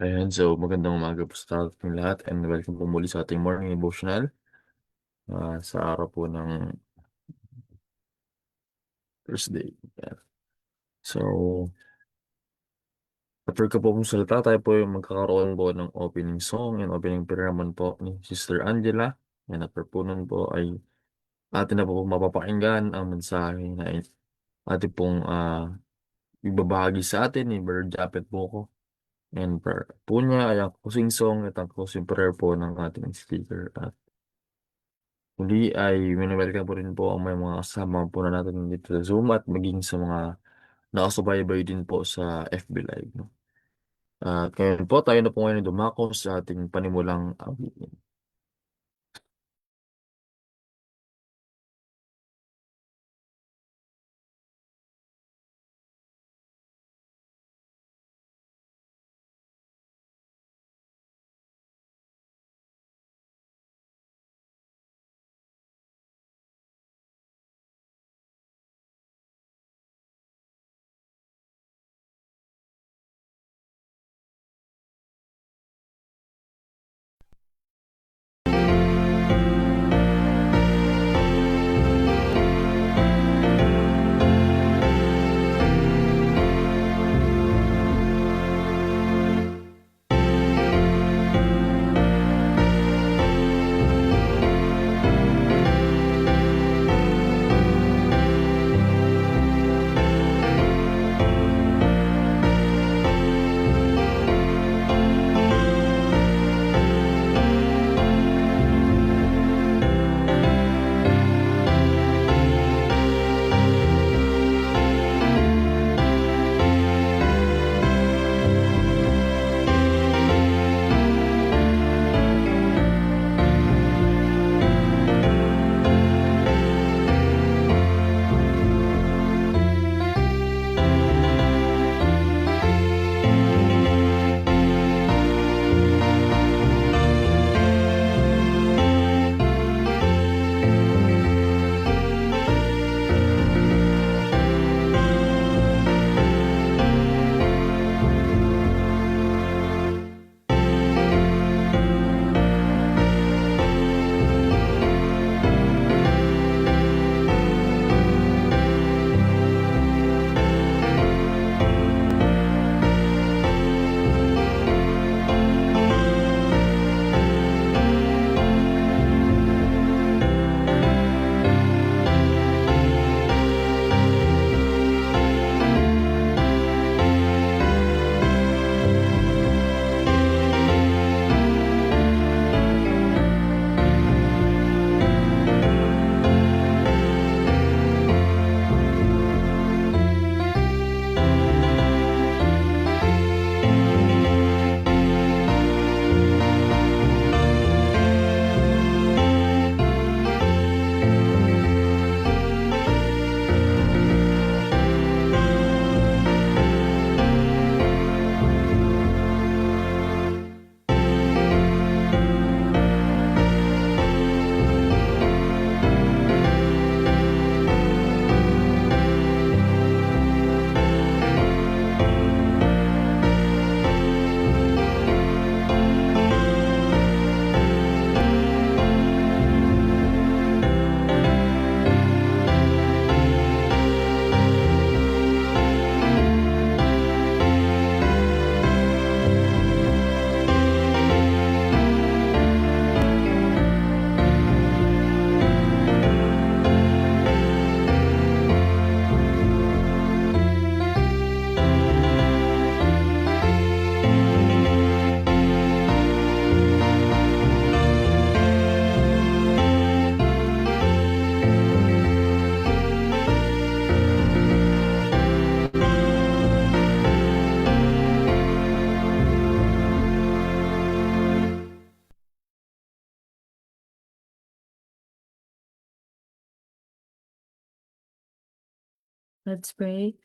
Ayan, so magandang umaga po sa ating lahat and welcome po muli sa ating morning devotional, sa araw po ng Thursday. Yan. So, after ko po pong salita, tayo po yung magkakaroon po ng opening song and opening prayer naman po ni Sister Angela. And after po nun po ay atin na po mapapakinggan ang mensahe na atin pong ibabahagi sa atin ni Brother Japet Boko. And prayer po niya ay ang closing song at ang closing prayer po ng ating speaker. At muli ay wini-welcome po rin po ang may mga kasama po na natin dito sa Zoom at maging sa mga nakasubaybay din po sa FB Live, no? At ngayon po, tayo na po ngayon dumako sa ating panimulang awitin. Let's pray.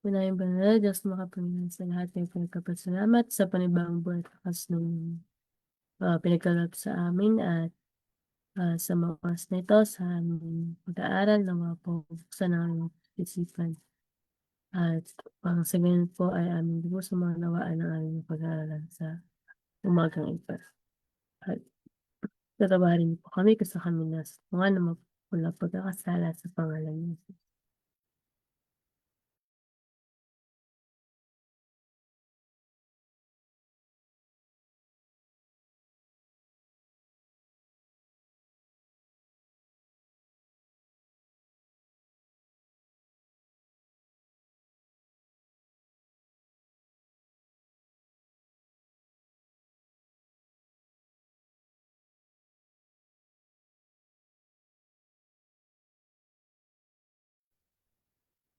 Unahin banal, Diyos makapangyarihan sa lahat ng pinagkapasalamat sa panibagong buhay at lakas ng pinagkalap sa amin at sa mga oras na ito sa aming pag-aaral na mga pabuksan ng aming isipan. At sa ganun po ay aming lubusang maunawaan ang aming pag-aaral sa umagang ito. At tatawarin niyo po kami kung sa kami nasuntukan ng walang pagkakasala sa pangalan ni Jesus.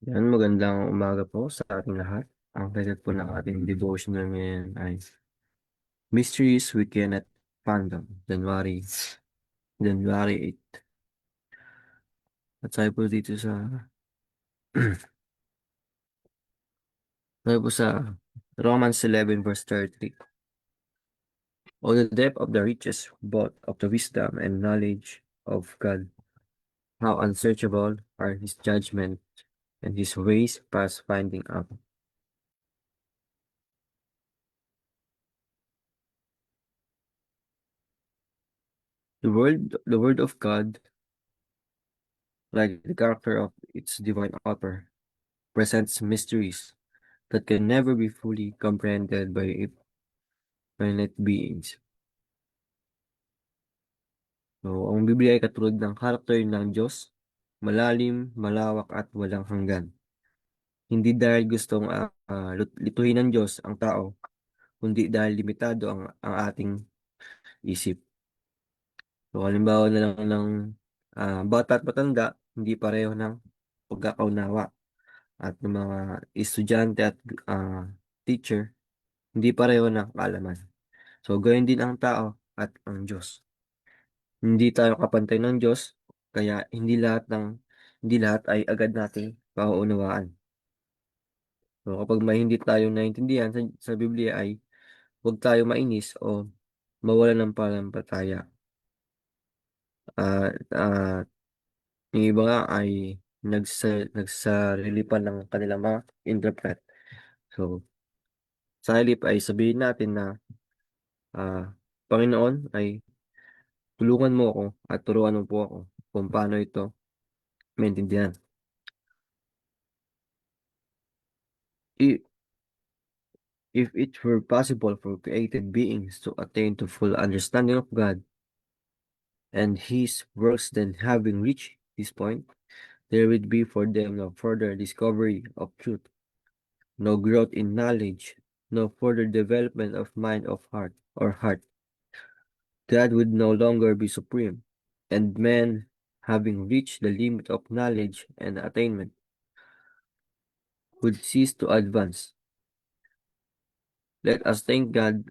Yan, magandang umaga po sa ating lahat. Ang title po ng ating devotional ngayon ay Mysteries We Cannot Fathom, January 8. At sabi po dito sabi po sa Romans 11 verse 33. Oh, the depth of the riches, both of the wisdom and knowledge of God. How unsearchable are his judgments and his ways past finding out. The word of God, like the character of its divine author, presents mysteries that can never be fully comprehended by finite beings. So, ang Biblia ay katulad ng karakter ng Diyos, malalim, malawak at walang hanggan. Hindi dahil gustong lituhin ng Diyos ang tao, kundi dahil limitado ang ating isip. So, halimbawa na lang ng bata at matanda, hindi pareho ng pagkakaunawa. At ng mga estudyante at teacher, hindi pareho ng kaalaman. So, gayon din ang tao at ang Diyos. Hindi tayo kapantay ng Diyos, kaya hindi lahat ay agad nating pauunawaan. So, kapag may hindi tayo naintindihan sa Biblia ay huwag tayo mainis o mawalan ng pananampalataya. At yung iba nga ay nagsarili pa ng kanilang mga interpret. So, sa halip ay sabihin natin na Panginoon ay tulungan mo ako at turuan mo po ako kung paano ito maintindihan. I- If it were possible for created beings to attain to full understanding of God and His works, then having reached this point, there would be for them no further discovery of truth, no growth in knowledge, no further development of mind of heart or heart. God would no longer be supreme, and men, having reached the limit of knowledge and attainment, would cease to advance. Let us thank God.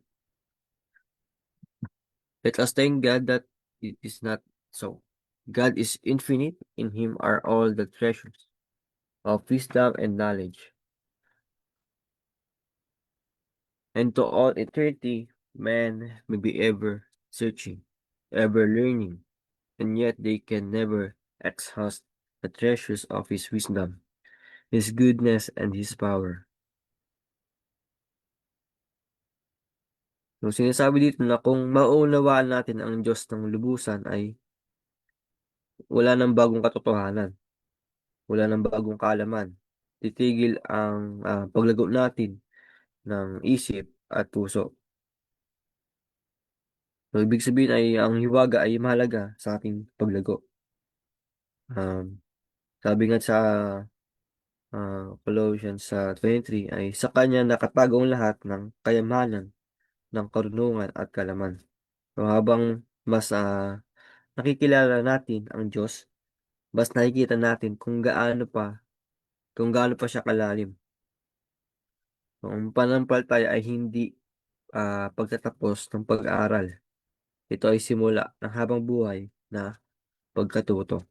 Let us thank God that it is not so. God is infinite, in him are all the treasures of wisdom and knowledge. And to all eternity, men may be ever searching, ever learning, and yet they can never exhaust the treasures of his wisdom, his goodness, and his power. So sinasabi dito na kung mauunawaan natin ang Diyos ng lubusan ay wala nang bagong katotohanan, wala nang bagong kaalaman. Titigil ang paglago natin ng isip at puso. So, ibig sabihin ay ang hiwaga ay mahalaga sa ating paglago. Sabi nga sa Colossians 23 ay sa kanya nakatago ang lahat ng kayamanan, ng karunungan at kalaman. So, habang mas nakikilala natin ang Diyos, mas nakikita natin kung gaano pa siya kalalim. So, ang pananampalataya ay hindi pagtatapos ng pag-aaral. Ito ay simula ng habang buhay na pagkatuto.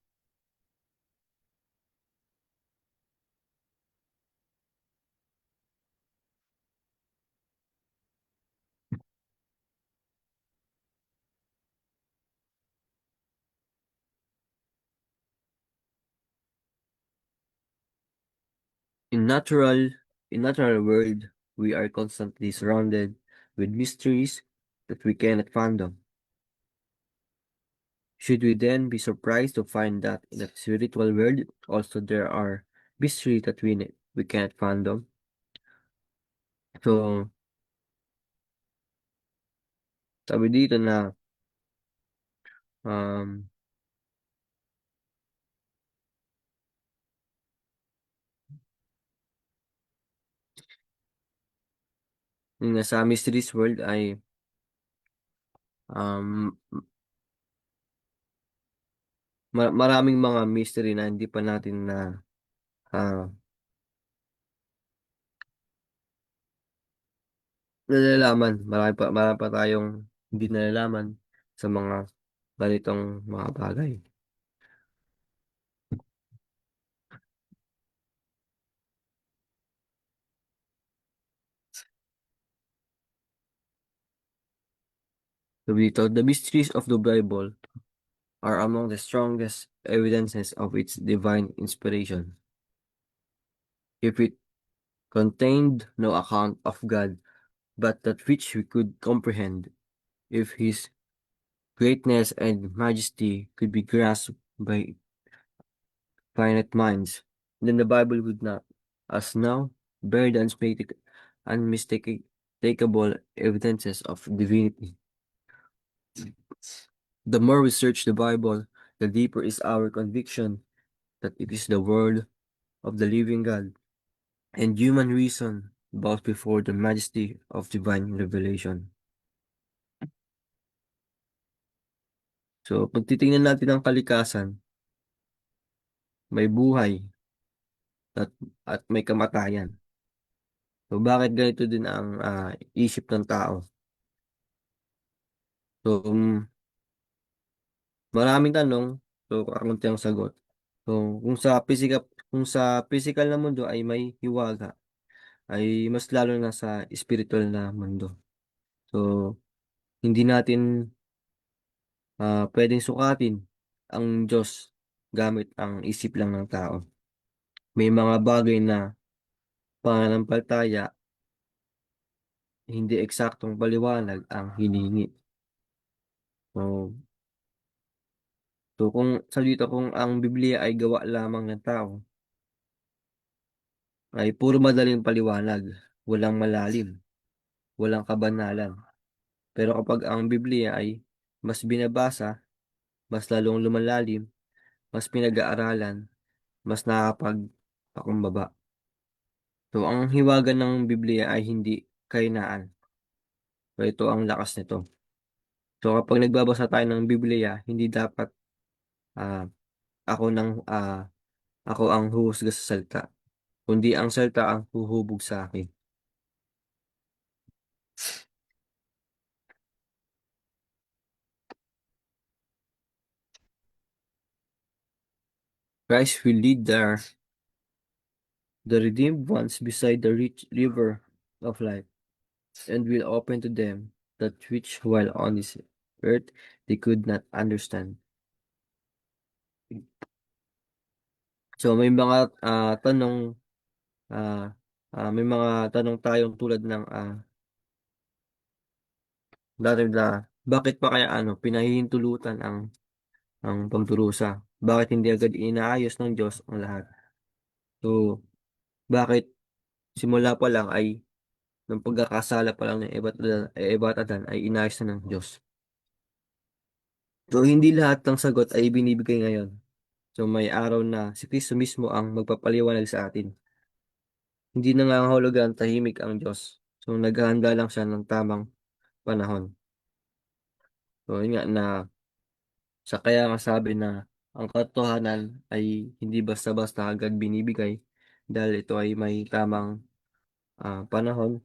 In natural in natural world, we are constantly surrounded with mysteries that we cannot fathom. Should we then be surprised to find that in the spiritual world also there are mysteries that we cannot fathom? So, sabi dito na um yung nasa mysteries world ay um maraming mga mystery na hindi pa natin na ah, nalalaman. Marami pa tayong hindi nalalaman sa mga ganitong mga bagay. So dito, the mysteries of the Bible are among the strongest evidences of its divine inspiration. If it contained no account of God, but that which we could comprehend, if his greatness and majesty could be grasped by finite minds, then the Bible would not, as now, bear the unmistakable evidences of divinity. The more we search the Bible, the deeper is our conviction that it is the word of the living God, and human reason bows before the majesty of divine revelation. So, pag titingnan natin ang kalikasan, may buhay at, at may kamatayan. So, bakit ganito din ang isip ng tao? So, maraming tanong, so kakunti ang sagot. So, kung sa physical na mundo ay may hiwaga, ay mas lalo na sa spiritual na mundo. So, hindi natin pwedeng sukatin ang Diyos gamit ang isip lang ng tao. May mga bagay na pananampalataya, hindi eksaktong paliwanag ang hinihingi. So, kung ang Biblia ay gawa lamang ng tao, ay puro madaling paliwanag, walang malalim, walang kabanalan. Pero kapag ang Biblia ay mas binabasa, mas lalong lumalalim, mas pinag-aaralan, mas nakakapagpakumbaba. So, ang hiwaga ng Biblia ay hindi kahinaan. So, ito ang lakas nito. So, kapag nagbabasa tayo ng Biblia, hindi dapat ah, ako nang ako ang huhusga sa salita, kundi ang salita ang huhubog sa akin. Christ will lead the redeemed ones beside the rich river of life, and will open to them that which while on this earth they could not understand. So ah, may mga tanong tayong tulad ng dati na bakit pa kaya pinahihintulutan ang pagdurusa? Bakit hindi agad inaayos ng Diyos ang lahat? So, bakit simula pa lang ay ng pagkakasala pa lang ng Eva at Adan ay inayos na ng Diyos? So, hindi lahat ng sagot ay binibigay ngayon. So, may araw na si Kristo mismo ang magpapaliwanag sa atin. Hindi na nangangahulugan tahimik ang Diyos. So, naghahanda lang siya ng tamang panahon. So, yun nga na kaya nga sabi na ang katotohanan ay hindi basta-basta agad binibigay dahil ito ay may tamang panahon,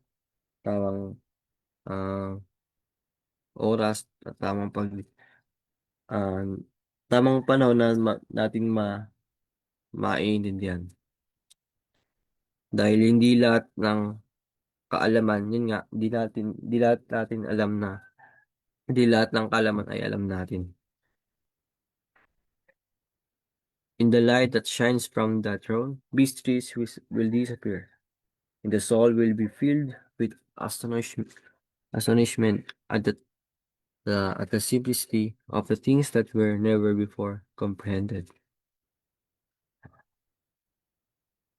tamang ah, oras at ah, tamang panahon na natin maiintindihan. Dahil hindi lahat ng kaalaman, yun nga, di lahat natin alam na, hindi lahat ng kaalaman ay alam natin. In the light that shines from the throne, mysteries will disappear, and the soul will be filled with astonishment at the simplicity of the things that were never before comprehended.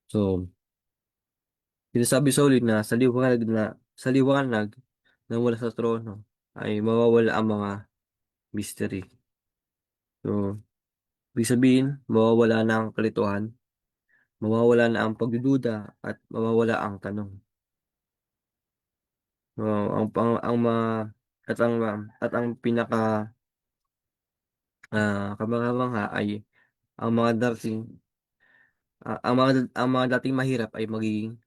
So, sinasabi sa ulit na sa liwanag na wala sa trono ay mawawala ang mga mystery. So, ibig sabihin, mawawala na ang kalituhan, mawawala na ang pagdududa at mawawala ang tanong. So, ang mga at ang pinaka kamangha-mangha ay ang mga dating ang mga dating mahirap ay magiging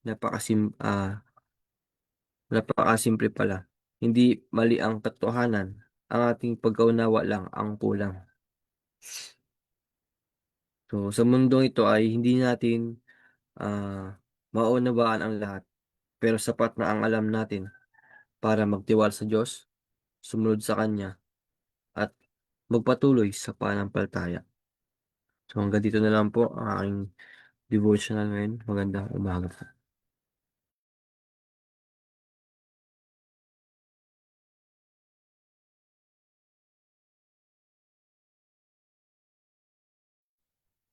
napakasimple pala. Hindi mali ang katotohanan, ang ating pagkaunawa lang ang kulang. So, sa mundong ito ay hindi natin maunawaan ang lahat, pero sapat na ang alam natin para magtiwala sa Diyos, sumunod sa Kanya, at magpatuloy sa pananampalataya. So, hanggang dito na lang po ang aking devotional ngayon. Magandang umaga po.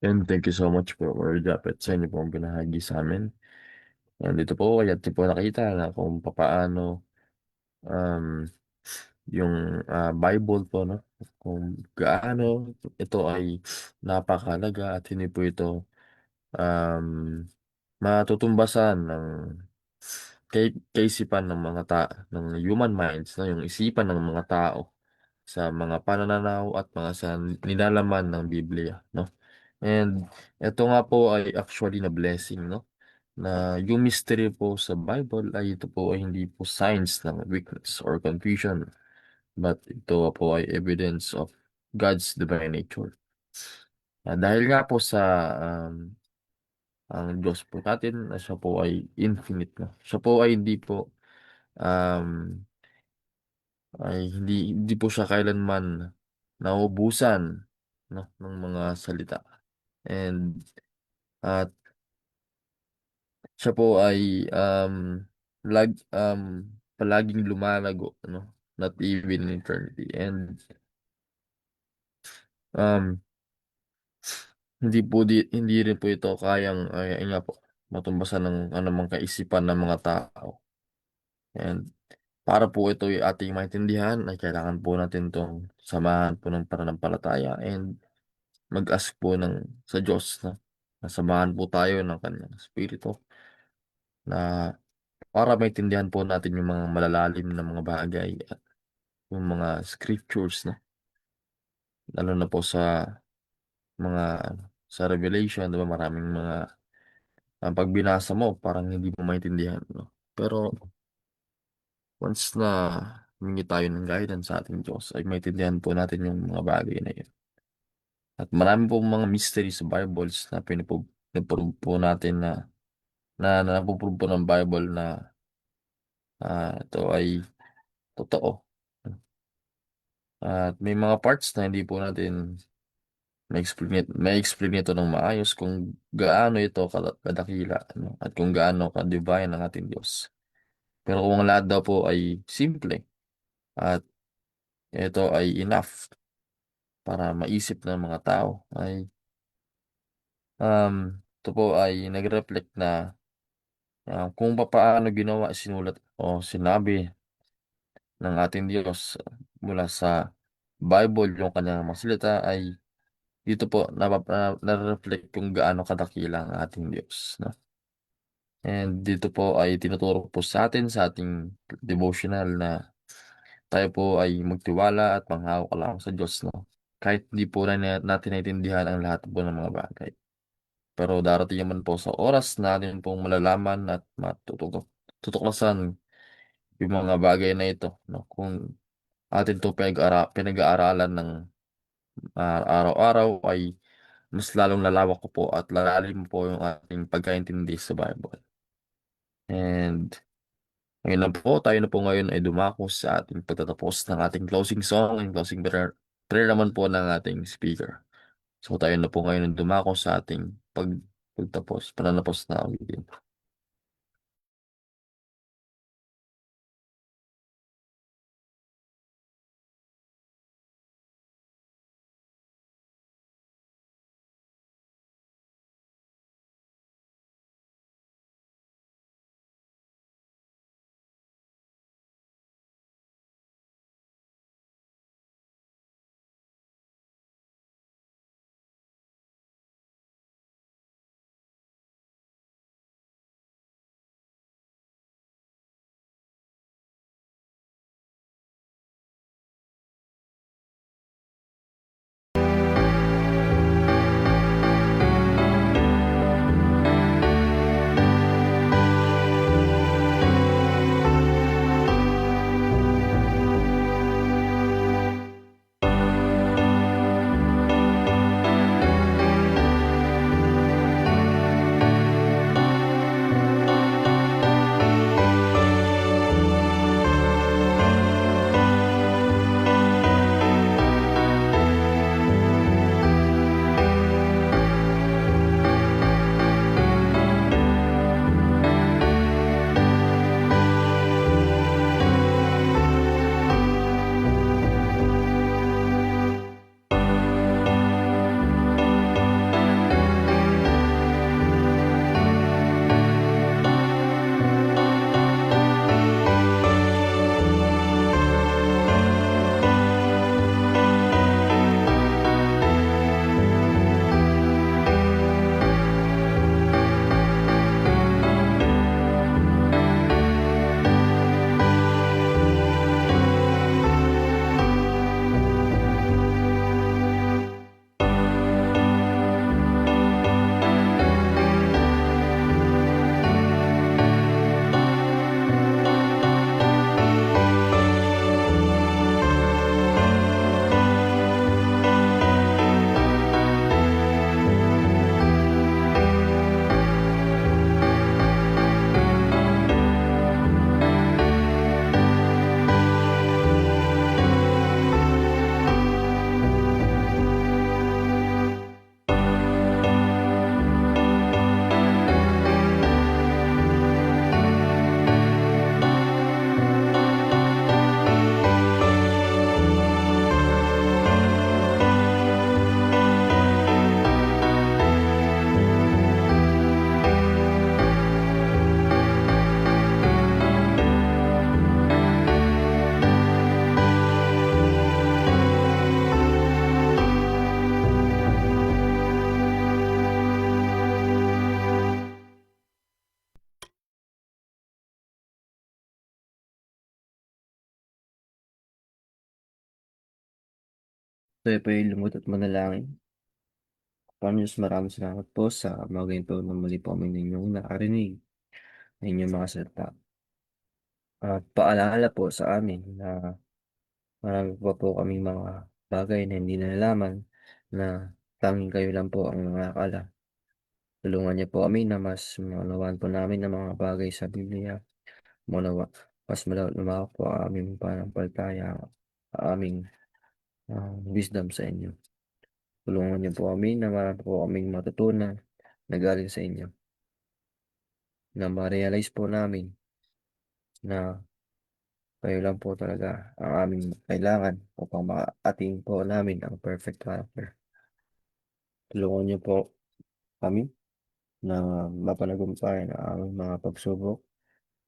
And thank you so much po, Lord Japet, sa inyo pong binahagi sa amin. And dito po, kaya po nakita na kung paano um, yung Bible po, no? Kung gaano ito ay napakahalaga at hindi po ito um, matutumbasan ng kaisipan ng mga ng human minds, no? Yung isipan ng mga tao sa mga panananaw at mga sa nilalaman ng Biblia, no? And ito nga po ay actually na blessing, no? Na yung mystery po sa Bible ay ito po ay hindi po signs ng weakness or confusion, but ito po ay evidence of God's divine nature. Dahil nga po sa ang Diyos po natin na siya po ay infinite na. Siya po ay um, hindi po siya kailanman nauubusan, no, ng mga salita. And at siya po ay palaging lumalago, no? Not even in eternity. And um, hindi rin po ito kayang ay nga po matumbasan ng anumang kaisipan ng mga tao. And para po ito ay ating maintindihan ay kailangan po natin itong samahan po ng pananampalataya and mag-ask po sa Diyos na samahan po tayo ng kanyang Espiritu na para maintindihan po natin yung mga malalalim na mga bagay at yung mga scriptures na lalo na po mga sa Revelation, diba maraming mga ang pag binasa mo parang hindi mo maintindihan, no? Pero once na humingi tayo ng guidance sa ating Diyos ay maintindihan po natin yung mga bagay na yun. At marami po mga mystery sa Bibles na pinaprove po natin na napuprove po ng Bible na ito ay totoo. At may mga parts na hindi po natin may explain ito ng maayos kung gaano ito kadakila, ano, at kung gaano ka-divine ang ating Diyos. Pero kung ang lahat daw po ay simple at ito ay enough para maisip ng mga tao um, ito po ay nag-reflect na kung paano ginawa, sinulat o sinabi ng ating Diyos mula sa Bible, yung kanyang mga salita ay dito po na-reflect kung gaano kadakila ang ating Diyos, no? And dito po ay tinuturo po sa atin sa ating devotional na tayo po ay magtiwala at manghawak lang sa Diyos, no? Kahit hindi po natin naintindihan ang lahat po ng mga bagay. Pero darating naman po sa oras na natin pong malalaman at tutuklasan yung mga bagay na ito, no? Kung atin itong pinag-aaralan ng araw-araw ay mas lalong lalawak ko po at lalalim po yung ating pagkaintindi sa Bible. And ngayon lang po, tayo na po ngayon ay dumako sa ating pagtatapos ng ating closing song and closing prayer naman po ng ating speaker. So tayo na po ngayon dumako sa ating pananapos na awitin. Tayo po ay lumuhod at manalangin. Panginoon Diyos, maraming salamat po sa mga ganito na muli po kami ninyong nakarinig ng inyong mga salita. At paalala po sa amin na marami pa po kaming mga bagay na hindi nalalaman na tanging kayo lang po ang nakakala. Tulungan niyo po kami na mas maunawaan po namin ang mga bagay sa Biblia. Maunawa, mas lumawak po ang aming pananampalataya, ang aming wisdom sa inyo. Tulungan niyo po kami na marami po kaming matutunan na galing sa inyo. Na ma-realize po namin na kayo lang po talaga ang aming kailangan upang makaating po namin ang perfect character. Tulungan niyo po kami na mapanagumpayan ang aming mga pagsubok.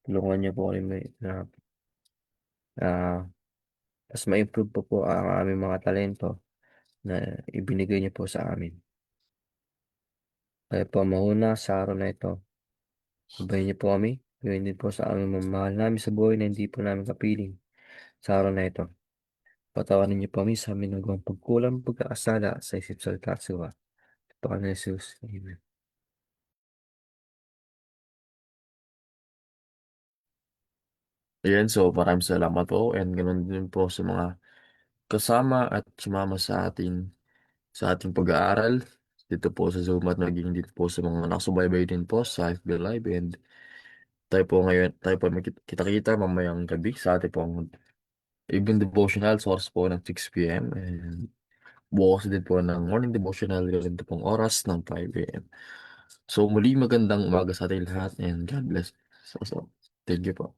Tulungan niyo po kami na ah, mas ma-improve po ang aming mga talento na ibinigay niyo po sa amin. Kaya po mahuna sa araw na ito. Sabayin niyo po kami. Gawin din po sa aming mamahal namin sa buhay na hindi po namin kapiling sa araw na ito. Patawarin niyo po kami sa aming nagawang pagkulang pagkakasala sa isip salita at siwa. Panginoon Jesus. Amen. Ayan, so maraming salamat po and ganoon din po sa mga kasama at sumama sa ating pag-aaral dito po sa Zoom at naging dito po sa mga nakasubaybay din po sa FB Live and tayo po kita-kita mamayang gabi sa ating pong evening devotional source po ng 6 p.m. and bukas din po ng morning devotional ganito pong oras ng 5 a.m. So muli magandang umaga sa ating lahat and God bless. So, thank you po.